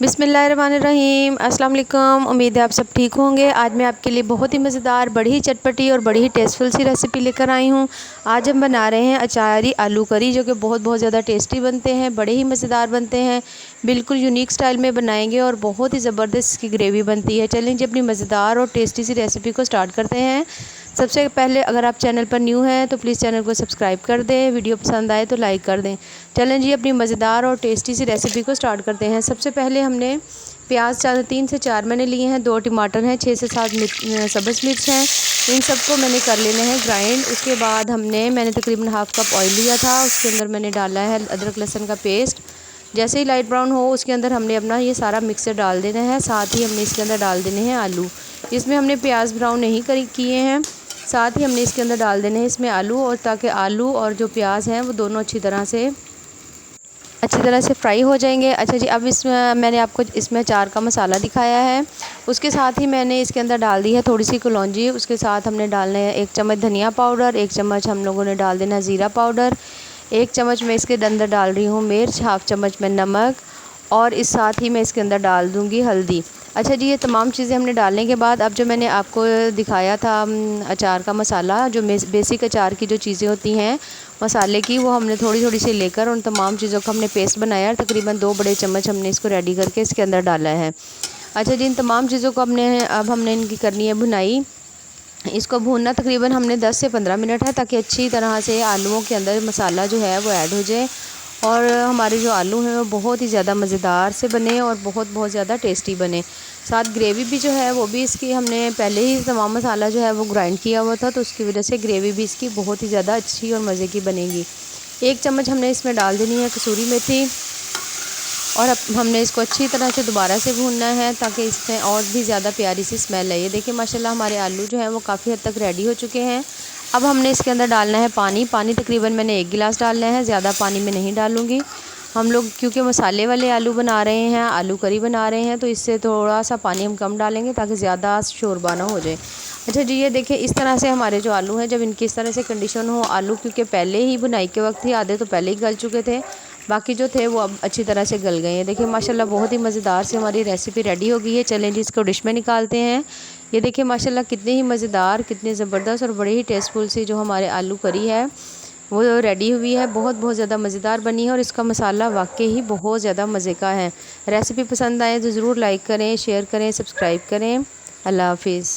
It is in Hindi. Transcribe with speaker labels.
Speaker 1: बिस्मिल्लाहिर्रहमानिर्रहीम। अस्सलाम वालेकुम। उम्मीद है आप सब ठीक होंगे। आज मैं आपके लिए बहुत ही मज़ेदार, बड़ी ही चटपटी और बड़ी ही टेस्टफुल सी रेसिपी लेकर आई हूँ। आज हम बना रहे हैं अचारी आलू करी, जो कि बहुत बहुत ज़्यादा टेस्टी बनते हैं, बड़े ही मज़ेदार बनते हैं। बिल्कुल यूनिक स्टाइल में बनाएंगे और बहुत ही ज़बरदस्त इसकी ग्रेवी बनती है। चलें जी, अपनी मज़ेदार और टेस्टी सी रेसिपी को स्टार्ट करते हैं। सबसे पहले अगर आप चैनल पर न्यू हैं तो प्लीज़ चैनल को सब्सक्राइब कर दें, वीडियो पसंद आए तो लाइक कर दें। चलें जी, अपनी मज़ेदार और टेस्टी सी रेसिपी को स्टार्ट करते हैं। सबसे पहले हमने प्याज 3 से 4 मैंने लिए हैं, 2 टमाटर हैं, 6 से 7 सब्ज़ मिर्च हैं। इन सबको मैंने कर लेना है ग्राइंड। उसके बाद मैंने तकरीबन हाफ़ कप ऑयल लिया था, उसके अंदर मैंने डाला है अदरक लहसुन का पेस्ट। जैसे ही लाइट ब्राउन हो उसके अंदर हमने अपना ये सारा मिक्सर डाल देना है। साथ ही हमने इसके अंदर डाल देने हैं आलू। इसमें हमने प्याज ब्राउन नहीं किए हैं। साथ ही हमने इसके अंदर डाल देने हैं इसमें आलू, और ताकि आलू और जो प्याज हैं वो दोनों अच्छी तरह से फ्राई हो जाएंगे। अच्छा जी, अब इसमें मैंने आपको इसमें अचार का मसाला दिखाया है। उसके साथ ही मैंने इसके अंदर डाल दी है थोड़ी सी कलौंजी। उसके साथ हमने डालना है 1 चम्मच धनिया पाउडर, 1 चम्मच हम लोगों ने डाल देना ज़ीरा पाउडर, 1 चम्मच मैं इसके अंदर डाल रही हूँ मिर्च, हाफ़ चम्मच में नमक, और इस साथ ही मैं इसके अंदर डाल दूँगी हल्दी। अच्छा जी, ये तमाम चीज़ें हमने डालने के बाद अब जो मैंने आपको दिखाया था अचार का मसाला, जो बेसिक अचार की जो चीज़ें होती हैं मसाले की, वो हमने थोड़ी थोड़ी सी लेकर उन तमाम चीज़ों का हमने पेस्ट बनाया। तकरीबन 2 बड़े चम्मच हमने इसको रेडी करके इसके अंदर डाला है। अच्छा जी, इन तमाम चीज़ों को अब हमने इनकी करनी है भुनाई। इसको भूनना तकरीबन हमने 10 से 15 मिनट है, ताकि अच्छी तरह से आलूओं के अंदर मसाला जो है वो ऐड हो जाए और हमारे जो आलू हैं वो बहुत ही ज़्यादा मज़ेदार से बने और बहुत बहुत ज़्यादा टेस्टी बने। साथ ग्रेवी भी जो है वो भी इसकी हमने पहले ही तमाम मसाला जो है वो ग्राइंड किया हुआ था, तो उसकी वजह से ग्रेवी भी इसकी बहुत ही ज़्यादा अच्छी और मज़े की बनेगी। 1 चम्मच हमने इसमें डाल देनी है कसूरी मेथी, और अब हमने इसको अच्छी तरह से दोबारा से भूनना है ताकि इसमें और भी ज़्यादा प्यारी सी स्मेल है। ये देखिए माशाल्लाह हमारे आलू जो हैं वो काफ़ी हद तक रेडी हो चुके हैं। अब हमने इसके अंदर डालना है पानी तकरीबन मैंने 1 गिलास डालना है, ज़्यादा पानी में नहीं डालूँगी। हम लोग क्योंकि मसाले वाले आलू बना रहे हैं, आलू करी बना रहे हैं, तो इससे थोड़ा सा पानी हम कम डालेंगे ताकि ज़्यादा शोरबा ना हो जाए। अच्छा जी, ये देखिए इस तरह से हमारे जो आलू हैं, जब इनकी इस तरह से कंडीशन हो, आलू क्योंकि पहले ही बुनाई के वक्त ही आधे तो पहले ही गल चुके थे, बाकी जो थे वो अब अच्छी तरह से गल गए हैं। देखिए माशाल्लाह बहुत ही मज़ेदार से हमारी रेसिपी रेडी हो गई है। चलें जी, इसको डिश में निकालते हैं। ये देखिए माशाल्लाह कितनी ही मज़ेदार, कितनी ज़बरदस्त और बड़ी ही टेस्टफुल सी जो हमारे आलू करी है वो रेडी हुई है। बहुत बहुत ज़्यादा मज़ेदार बनी है और इसका मसाला वाकई ही बहुत ज़्यादा मज़े का है। रेसिपी पसंद आए तो ज़रूर लाइक करें, शेयर करें, सब्सक्राइब करें। अल्लाह हाफिज़।